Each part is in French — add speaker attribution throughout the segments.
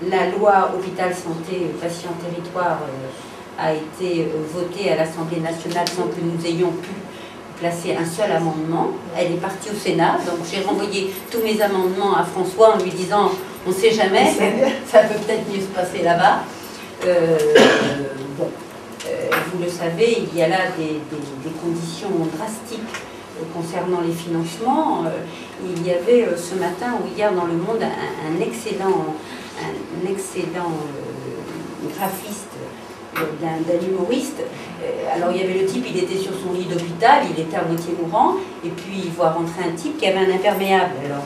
Speaker 1: la loi Hôpital Santé Patient Territoire a été votée à l'Assemblée nationale sans que nous ayons pu placer un seul amendement. Elle est partie au Sénat, donc j'ai renvoyé tous mes amendements à François en lui disant on ne sait jamais, ça peut peut-être mieux se passer là-bas. Bon, vous le savez, il y a là des conditions drastiques concernant les financements. Il y avait ce matin ou hier dans Le Monde un excellent graphiste, d'un humoriste. Alors il y avait le type, il était sur son lit d'hôpital, il était à moitié mourant, et puis il voit rentrer un type qui avait un imperméable. Alors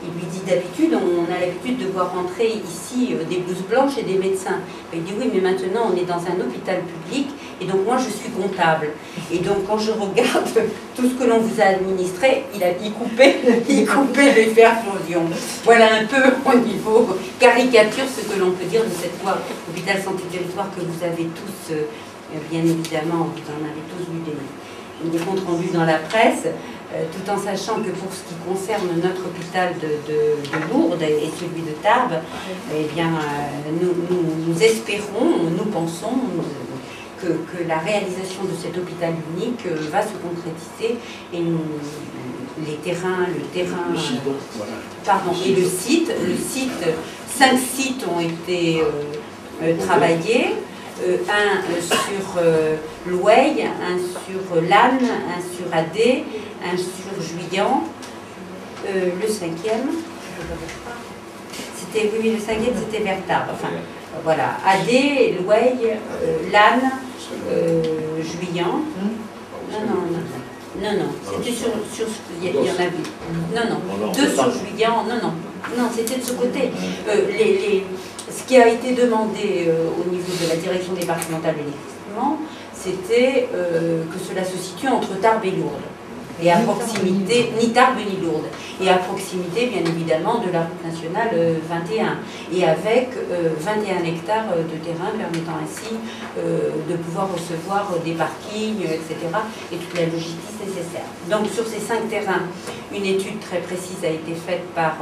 Speaker 1: il lui dit d'habitude, on a l'habitude de voir rentrer ici des blouses blanches et des médecins. Il dit oui, mais maintenant on est dans un hôpital public, et donc moi je suis comptable. Et donc quand je regarde tout ce que l'on vous a administré, il coupait les perfusions. Voilà un peu au niveau caricature ce que l'on peut dire de cette loi Hôpital Santé Territoire que vous avez tous, bien évidemment, vous en avez tous vu des comptes rendus dans la presse, tout en sachant que pour ce qui concerne notre hôpital de Lourdes et celui de Tarbes, eh bien, nous espérons, nous pensons que la réalisation de cet hôpital unique va se concrétiser et le terrain, pardon, et le site, 5 sites ont été travaillés. Un sur l'Oueil, un sur Lannes, un sur Adé, un sur Juillan, le 5e, c'était, oui, le 5e c'était vers Tarbes, enfin voilà, Adé, l'Oueil, Lannes, Juillan, non, c'était sur il y en avait, non, 2 sur Juillan, non, c'était de ce côté. Ce qui a été demandé au niveau de la direction départementale de l'équipement, c'était que cela se situe entre Tarbes et Lourdes. Et à proximité, ni Tarbes ni Lourdes, et à proximité bien évidemment de la route nationale 21, et avec 21 hectares de terrain permettant ainsi de pouvoir recevoir des parkings, etc., et toute la logistique nécessaire. Donc sur ces 5 terrains, une étude très précise a été faite par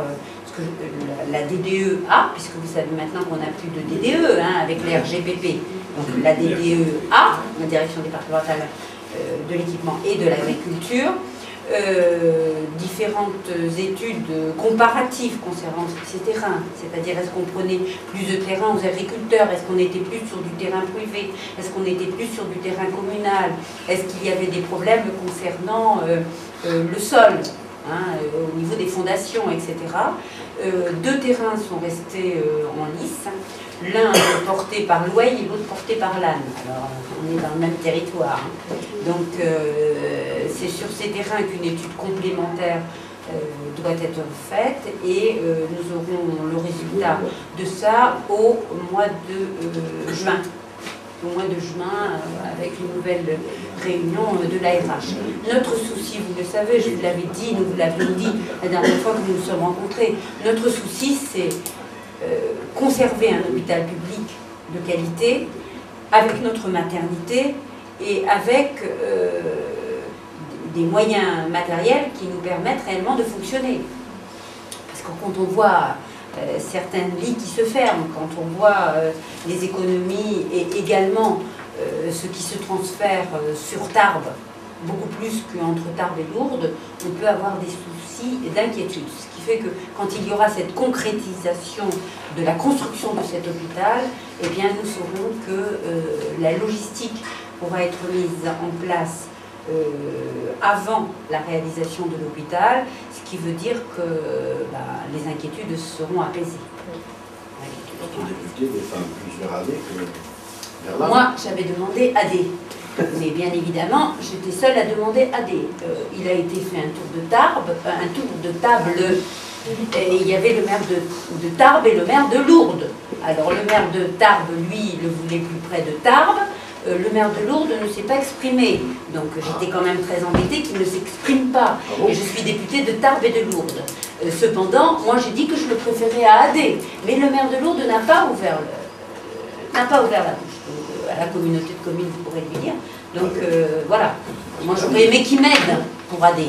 Speaker 1: la DDE-A, puisque vous savez maintenant qu'on n'a plus de DDE avec les RGPP, donc la DDE-A, la direction départementale de l'équipement et de l'agriculture, différentes études comparatives concernant ces terrains, c'est-à-dire est-ce qu'on prenait plus de terrain aux agriculteurs, est-ce qu'on était plus sur du terrain privé, est-ce qu'on était plus sur du terrain communal, est-ce qu'il y avait des problèmes concernant le sol, au niveau des fondations, etc. 2 terrains sont restés en lice, l'un porté par l'Oueil et l'autre porté par Lannes. Alors, on est dans le même territoire. Donc, c'est sur ces terrains qu'une étude complémentaire doit être faite et nous aurons le résultat de ça au mois de juin. Au mois de juin, avec une nouvelle réunion de l'ARH. Notre souci, vous le savez, je vous l'avais dit, nous vous l'avions dit la dernière fois que nous nous sommes rencontrés, notre souci, c'est conserver un hôpital public de qualité, avec notre maternité et avec des moyens matériels qui nous permettent réellement de fonctionner. Parce que quand on voit certains lits qui se ferment, quand on voit les économies et également ce qui se transfère sur Tarbes, beaucoup plus qu'entre Tarbes et Lourdes, on peut avoir des soucis et d'inquiétudes. Ce qui fait que quand il y aura cette concrétisation de la construction de cet hôpital, eh bien nous saurons que la logistique pourra être mise en place avant la réalisation de l'hôpital, ce qui veut dire que les inquiétudes seront apaisées. Moi, j'avais demandé AD, mais bien évidemment, j'étais seule à demander AD. Il a été fait un tour de table, et il y avait le maire de Tarbes et le maire de Lourdes. Alors le maire de Tarbes, lui, le voulait plus près de Tarbes. Le maire de Lourdes ne s'est pas exprimé. Donc j'étais quand même très embêtée qu'il ne s'exprime pas. Et je suis députée de Tarbes et de Lourdes. Cependant, moi j'ai dit que je le préférais à AD. Mais le maire de Lourdes n'a pas ouvert la bouche. À la communauté de communes, vous pourrez lui dire. Donc voilà. Moi j'aurais aimé qu'il m'aide pour AD.